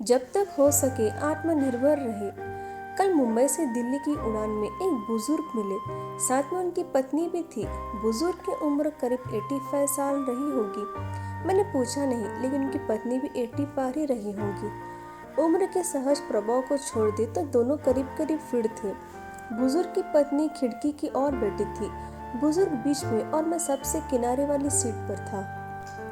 जब तक हो सके आत्मनिर्भर रहे। कल मुंबई से दिल्ली की उड़ान में एक बुजुर्ग मिले, साथ में उनकी पत्नी भी थी। बुजुर्ग की उम्र करीब 85 साल रही होगी। मैंने पूछा नहीं, लेकिन उनकी पत्नी भी 80 पार ही रही होगी। उम्र के सहज प्रभाव को छोड़ दे तो दोनों करीब करीब फिट थे। बुजुर्ग की पत्नी खिड़की की ओर बैठी थी, बुजुर्ग बीच में और मैं सबसे किनारे वाली सीट पर था।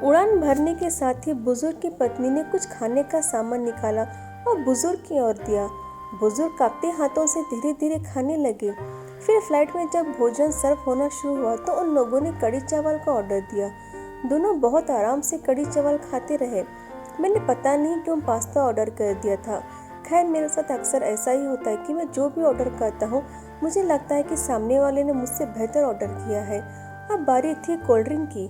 उड़ान भरने के साथ ही बुजुर्ग की पत्नी ने कुछ खाने का सामान निकाला और बुजुर्ग की ओर दिया। बुजुर्ग कांपते हाथों से धीरे धीरे खाने लगे। फिर फ्लाइट में जब भोजन सर्व होना शुरू हुआ तो उन लोगों ने कढ़ी चावल का ऑर्डर दिया। दोनों बहुत आराम से कढ़ी चावल खाते रहे। मैंने पता नहीं क्यों पास्ता ऑर्डर कर दिया था। खैर, मेरे साथ अक्सर ऐसा ही होता है कि मैं जो भी ऑर्डर करता हूँ, मुझे लगता है कि सामने वाले ने मुझसे बेहतर ऑर्डर किया है। अब बारी थी कोल्ड ड्रिंक की।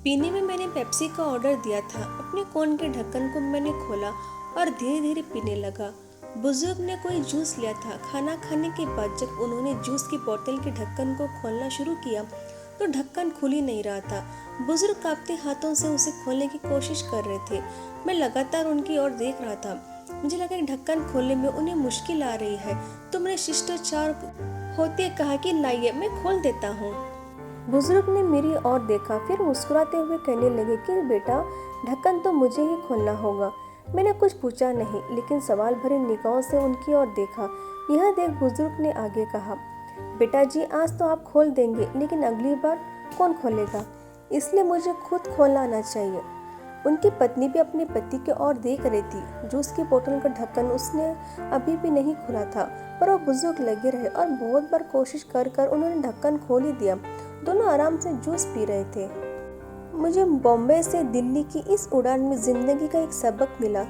पीने में मैंने पेप्सी का ऑर्डर दिया था। अपने कोन के ढक्कन को मैंने खोला और धीरे धीरे पीने लगा। बुजुर्ग ने कोई जूस लिया था। खाना खाने के बाद जब उन्होंने जूस की बोतल के ढक्कन को खोलना शुरू किया तो ढक्कन खुल ही नहीं रहा था। बुजुर्ग कांपते हाथों से उसे खोलने की कोशिश कर रहे थे। मैं लगातार उनकी ओर देख रहा था। मुझे लगा कि ढक्कन खोलने में उन्हें मुश्किल आ रही है, तो मैंने शिष्टाचार होते कहा कि लाइए, मैं खोल देता हूँ। बुजुर्ग ने मेरी ओर देखा, फिर मुस्कुराते हुए कहने लगे कि बेटा, ढक्कन तो मुझे ही खोलना होगा। मैंने कुछ पूछा नहीं, लेकिन सवाल भरी निगाहों से उनकी ओर देखा। यह देख बुजुर्ग ने आगे कहा, बेटा जी, आज तो आप खोल देंगे, लेकिन अगली बार कौन खोलेगा? इसलिए मुझे खुद खोलना आना चाहिए। उनकी पत्नी भी अपने पति की ओर देख रही थी। जूस की बोतल का ढक्कन उसने अभी भी नहीं खुला था, पर वो बुजुर्ग लगे रहे और बहुत बार कोशिश कर कर उन्होंने ढक्कन खोल ही दिया। दोनों आराम से जूस पी रहे थे। मुझे बॉम्बे से दिल्ली की इस उड़ान में जिंदगी का एक सबक मिला।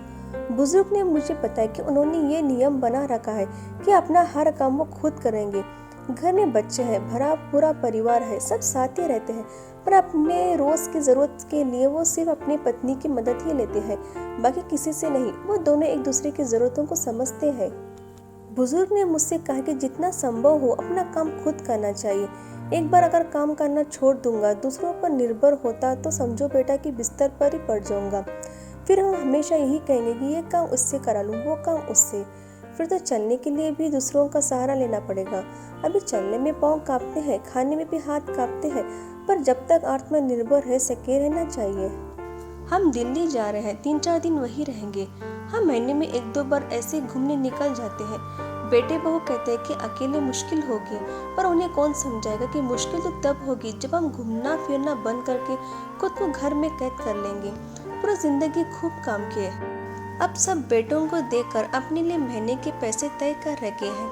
बुजुर्ग ने मुझे बताया कि उन्होंने ये नियम बना रखा है कि अपना हर काम वो खुद करेंगे। घर में बच्चे हैं, भरा पूरा परिवार है, सब साथ ही रहते हैं, पर अपने रोज की जरूरत के लिए वो सिर्फ अपनी पत्नी की मदद ही लेते हैं, बाकी किसी से नहीं। वो दोनों एक दूसरे की जरूरतों को समझते हैं। बुजुर्ग ने मुझसे कहा कि जितना संभव हो अपना काम खुद करना चाहिए। एक बार अगर काम करना छोड़ दूंगा, दूसरों पर निर्भर होता, तो समझो बेटा कि बिस्तर पर ही पड़ जाऊंगा। फिर हम हमेशा यही कहेंगे कि ये काम उससे करा लूँ, वो काम उससे। फिर तो चलने के लिए भी दूसरों का सहारा लेना पड़ेगा। अभी चलने में पाँव कांपते हैं, खाने में भी हाथ कांपते हैं, पर जब तक आत्मनिर्भर रह सके रहना चाहिए। हम दिल्ली जा रहे हैं, 3-4 दिन वहीं रहेंगे। हम महीने में 1-2 बार ऐसे घूमने निकल जाते हैं। बेटे बहू कहते हैं कि अकेले मुश्किल होगी, पर उन्हें कौन समझाएगा कि मुश्किल तो तब होगी जब हम घूमना फिरना बंद करके खुद को घर में कैद कर लेंगे। पूरी जिंदगी खूब काम किए, अब सब बेटों को देकर अपने लिए महीने के पैसे तय कर रखे हैं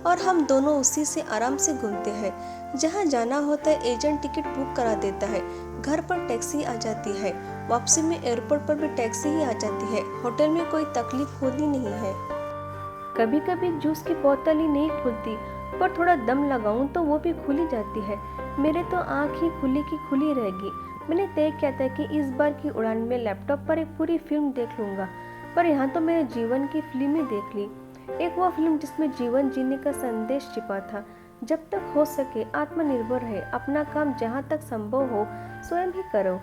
और हम दोनों उसी से आराम से घूमते हैं। जहाँ जाना होता है एजेंट टिकट बुक करा देता है, घर पर टैक्सी आ जाती है, वापसी में एयरपोर्ट पर भी टैक्सी ही आ जाती है। होटल में कोई तकलीफ होती नहीं है। कभी कभी जूस की बोतल ही नहीं खुलती, पर थोड़ा दम लगाऊं तो वो भी खुली जाती है। मेरे तो आँख ही खुली की खुली रहेगी। मैंने तय किया था कि इस बार की उड़ान में लैपटॉप पर एक पूरी फिल्म देख लूंगा, पर यहाँ तो मैंने जीवन की फिल्म ही देख ली। एक वो फिल्म जिसमें जीवन जीने का संदेश छिपा था। जब तक हो सके आत्मनिर्भर रहे, अपना काम जहाँ तक संभव हो स्वयं ही करो।